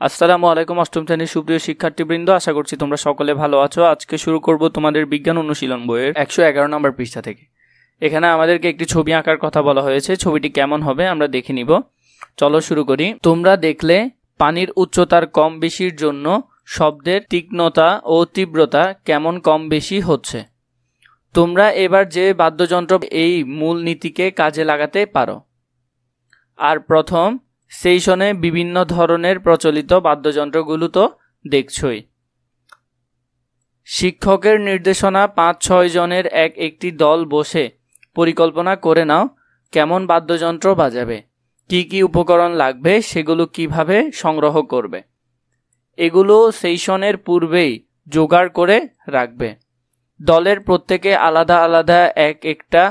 আসসালামু আলাইকুম অষ্টম শ্রেণীর সুপ্রিয় শিক্ষার্থীবৃন্দ, আশা করছি তোমরা সকলে ভালো আছো। আজকে শুরু করব তোমাদের বিজ্ঞান অনুশীলন বইয়ের 111 নম্বর পৃষ্ঠা থেকে। এখানে আমাদেরকে একটি ছবি আঁকার কথা বলা হয়েছে। ছবিটি কেমন হবে আমরা দেখে নিব। চলো শুরু করি। তোমরা দেখলে পানির উচ্চতার কম বেশির জন্য শব্দের তীক্ষ্ণতা ও তীব্রতা কেমন কম বেশি হচ্ছে। তোমরা এবার যে বাদ্যযন্ত্র এই মূল নীতিকে কাজে লাগাতে পারো। আর প্রথম সেশনে বিভিন্ন ধরনের প্রচলিত বাদ্যযন্ত্রগুলো তো দেখছই। শিক্ষকের নির্দেশনা ৫-৬ জনের একটি দল বসে পরিকল্পনা করে নাও কেমন বাদ্যযন্ত্র বাজাবে, কি কি উপকরণ লাগবে, সেগুলো কিভাবে সংগ্রহ করবে। এগুলো সেশনের পূর্বেই জোগাড় করে রাখবে। দলের প্রত্যেকে আলাদা আলাদা একটা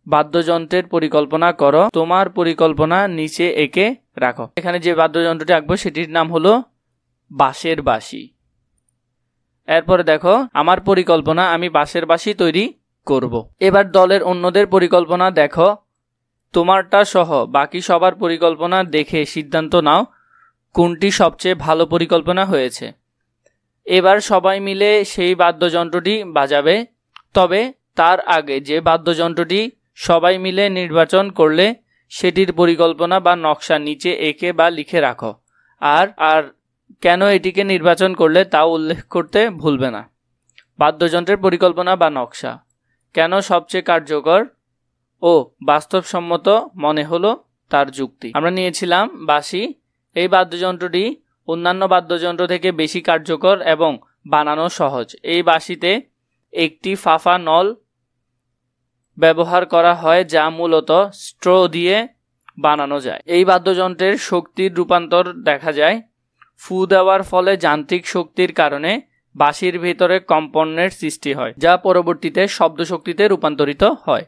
বাদ্যযন্ত্রের পরিকল্পনা করো। তোমার পরিকল্পনা নিচে এঁকে রাখো। এখানে যে বাদ্যযন্ত্রটি আঁকবো সেটির নাম হলো বাঁশের বাঁশি। এরপরে দেখো আমার পরিকল্পনা, আমি বাঁশের বাঁশি তৈরি করব। এবার দলের অন্যদের পরিকল্পনা দেখো। তোমারটা সহ বাকি সবার পরিকল্পনা দেখে সিদ্ধান্ত নাও কোনটি সবচেয়ে ভালো পরিকল্পনা হয়েছে। এবার সবাই মিলে সেই বাদ্যযন্ত্রটি বাজাবে। তবে তার আগে যে বাদ্যযন্ত্রটি সবাই মিলে নির্বাচন করলে সেটির পরিকল্পনা বা নকশা নিচে এঁকে বা লিখে রাখো। আর কেন এটিকে নির্বাচন করলে তাও উল্লেখ করতে ভুলবে না। বাদ্যযন্ত্রের পরিকল্পনা বা নকশা কেন সবচেয়ে কার্যকর ও বাস্তবসম্মত মনে হলো তার যুক্তি। আমরা নিয়েছিলাম বাঁশি। এই বাদ্যযন্ত্রটি অন্যান্য বাদ্যযন্ত্র থেকে বেশি কার্যকর এবং বানানো সহজ। এই বাঁশিতে একটি ফাঁপা নল ব্যবহার করা হয় যা মূলত স্ট্র দিয়ে বানানো যায়। এই বাদ্যযন্ত্রের শক্তির রূপান্তর দেখা যায়। ফু দেওয়ার ফলে যান্ত্রিক শক্তির কারণে বাঁশির ভেতরে কম্পনের সৃষ্টি হয়, যা পরবর্তীতে শব্দ শক্তিতে রূপান্তরিত হয়।